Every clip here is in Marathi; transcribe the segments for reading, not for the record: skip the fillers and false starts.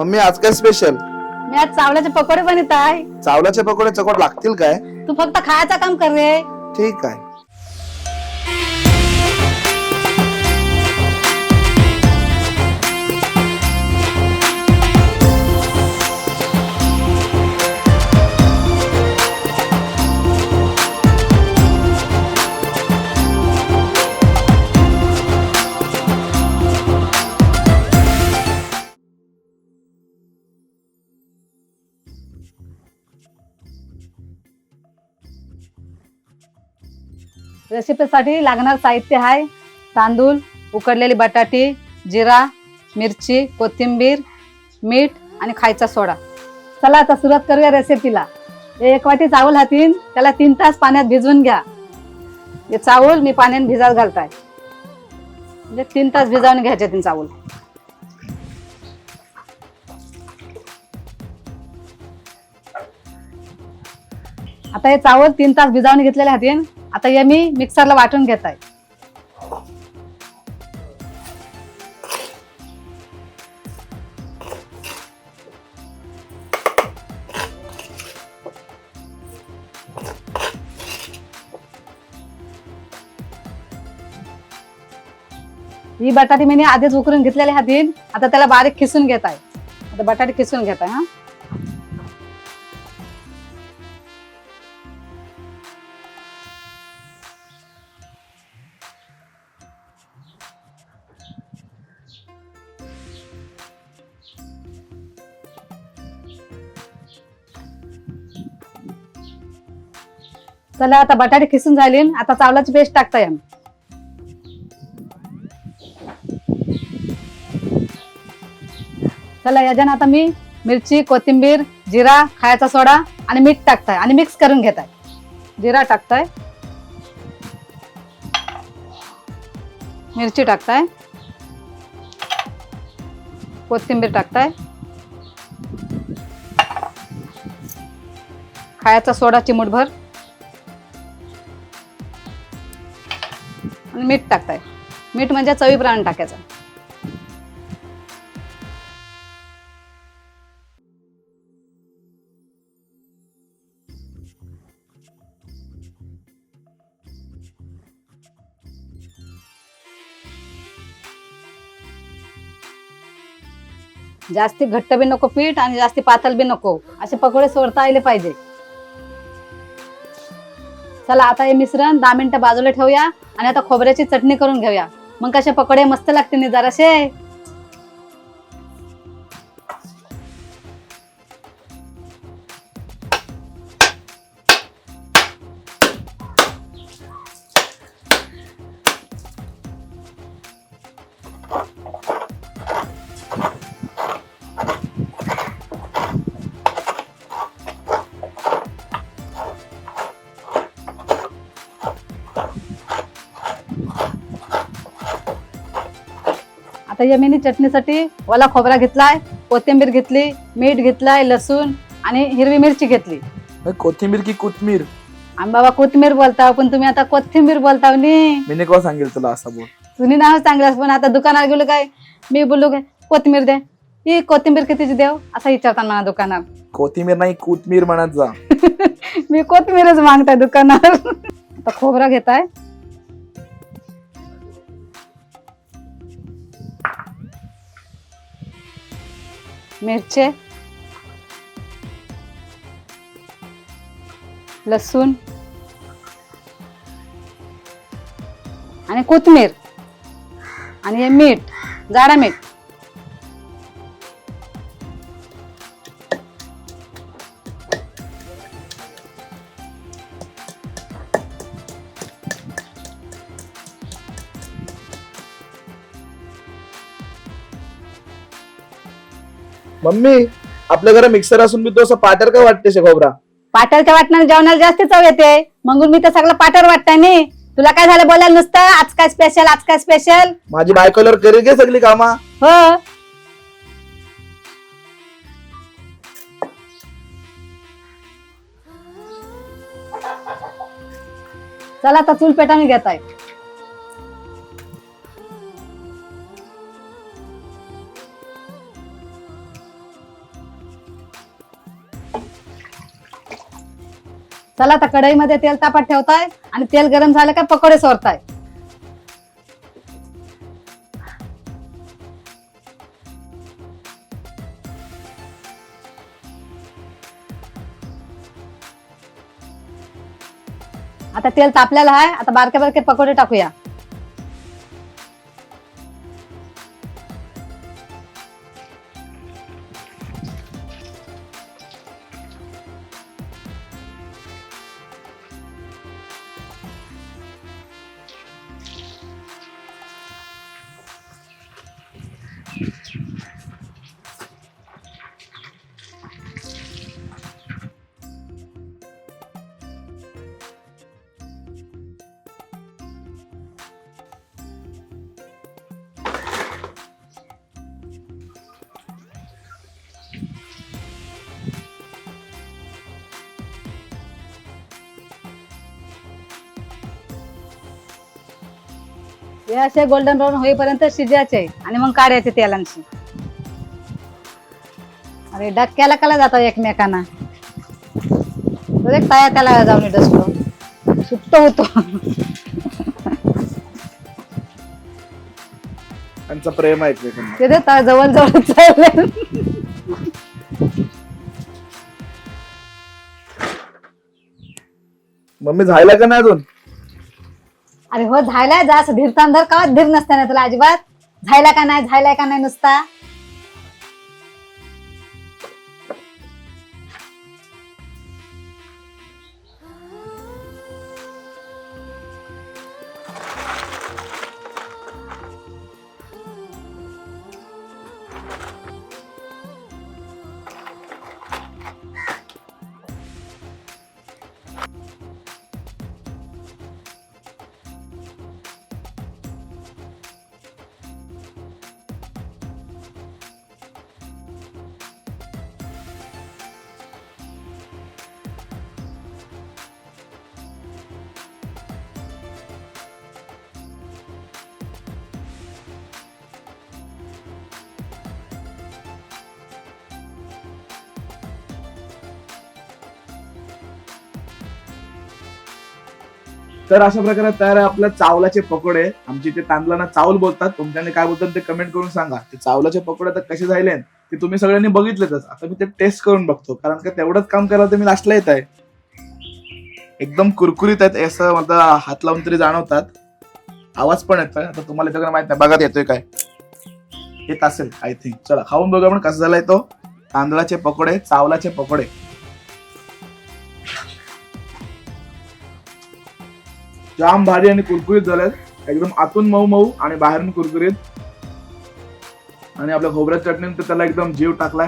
मम्मी आज काय स्पेशल? मी आज चावल्याचे पकोडे बनवत आहे. चावलाचे पकोडे चकोड लागतील काय? तू फक्त खायचं काम कर रे. ठीक आहे. रेसिपीसाठी लागणार साहित्य आहे: तांदूळ, उकडलेली बटाटी, जिरा, मिरची, कोथिंबीर, मीठ आणि खायचा सोडा. चला आता सुरुवात करूया रेसिपीला. एक वाटी चावल हातीन, त्याला 3 तास पाण्यात भिजवून घ्या. हे चावल मी पाण्यात भिजत घालताय, म्हणजे 3 तास भिजवून घ्यायचे तीन चावल. आता हे चावल 3 तास भिजवून घेतलेले हातीन. आता हे मी मिक्सरला वाटून घेत आहे. ही बटाटी मी आधीच उकळून घेतलेली हातीन. आता त्याला बारीक खिसून घेत आहे. आता बटाटी खिसून घेत आहे. चला आता बटाटे खिसून झाली. आता चावलाची पेस्ट टाकताय. चला याच्यानं आता मी मिरची, कोथिंबीर, जिरा, खायचा सोडा आणि मीठ टाकताय आणि मिक्स करून घेताय. जिरा टाकताय, मिरची टाकताय, कोथिंबीर टाकताय, खायचा सोडा चिमूटभर आणि मीठ टाकताय. मीठ म्हणजे चवीप्रमाणे टाकायचं. जास्ती घट्ट बी नको पीठ आणि जास्ती पातळ बी नको. असे पकोडे सोडता आले पाहिजे. चला आता हे मिश्रण 10 मिनिटं बाजूला ठेवूया आणि आता खोबऱ्याची चटणी करून घेऊया. मग कसे पकोडे मस्त लागतील जराशे. आता यमिनी चटणीसाठी ओला खोबरा घेतलाय, कोथिंबीर घेतली, मीठ घेतलाय, लसूण आणि हिरवी मिरची घेतली. कोथिंबीर की कोथमीर? आम्ही बाबा कोथिंबीर बोलताव, पण तुम्ही आता कोथिंबीर बोलताव नी. मी केव्हा सांगेल तुला असं बोल? तुम्ही नाव चांगलं, पण आता दुकानात गेलो काय मी बोलू काय कोथिंबीर दे, ही कोथिंबीर कितीची देव असं विचारतात मला दुकानात. कोथिंबीर नाही कोथमीर म्हणत जा. मी कोथिंबीरच मागताय दुकानात. आता खोबरा घेताय, मिरचे, लसूण आणि कोथिंबीर आणि हे मीठ, जाडा मीठ. मम्मी आपल्या घरात मिक्सर असून मी तो असं पाटर काय वाटते खोबरा? पाटरच्या वाटणार जेवणाला जास्त चव येते, म्हणून मी तर सगळं पाटर वाटताय नी. तुला काय झालं बोलायला नुसतं आज काय स्पेशल, आज काय स्पेशल. माझी बायकोवर करेल घे सगळी कामा. हो चला आता चूल पेटाने घेताय. चला आता कढईमध्ये तेल तापत ठेवताय आणि तेल गरम झालं का पकोडे सोडताय. आता तेल तापलेलं आहे. आता बारके बारके पकोडे टाकूया. हे असे गोल्डन ब्राऊन होईपर्यंत शिजायचे आणि मग काढायचे तेलांशी. अरे डक्क्याला कला जातो एकमेकांना. ताया त्याला जाऊन डसलो सुट्ट होतो. त्यांचं प्रेम आहे ते जवळ जवळ चालले. मम्मी झायला का नाही अजून? अरे हो झायलाय. जा असं धीरतान धर का धीर नसते ना तुला अजिबात. झायला का नाही नुसता. तर अशा प्रकारे तयार आहे आपल्या चावलाचे पकोडे. आमची इथे तांदळांना चावल बोलतात. तुमच्याने काय बोलतात ते कमेंट करून सांगा. ते चावलाचे पकोडे आता कसे झाले ते तुम्ही सगळ्यांनी बघितलेच. आता मी ते टेस्ट करून बघतो, कारण का तेवढंच काम करायला तर मी लास्टला येत आहे. एकदम कुरकुरीत आहेत असं मला हात लावून तरी जाणवतात. आवाज पण येतोय. आता तुम्हाला त्याच्याकडे माहित नाही, बघा येतोय काय. येत असेल आय थिंक. चला खाऊन बघूया आपण कसं झालाय तो तांदळाचे पकोडे, चावलाचे पकोडे. जाम भारी आणि कुरकुरीत झालेत. एकदम आतून मऊ मऊ आणि बाहेरून कुरकुरीत. आणि आपल्या खोबऱ्या चटणीने तर त्याला एकदम जीव टाकलाय.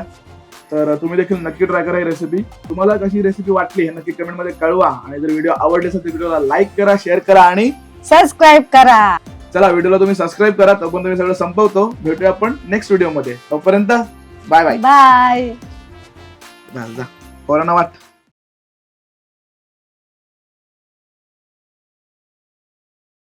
तर तुम्ही देखील नक्की ट्राय करा ही रेसिपी. तुम्हाला कशी रेसिपी वाटली हे नक्की कमेंट मध्ये कळवा. आणि जर व्हिडिओ आवडले असेल तर व्हिडिओला लाईक करा, शेअर करा आणि सबस्क्राईब करा. चला व्हिडिओला तुम्ही सबस्क्राईब करा. तोपर्यंत मी सगळं संपवतो. भेटूया आपण नेक्स्ट व्हिडिओ मध्ये. तोपर्यंत बाय बाय. बाय. जा कोरोना वाट.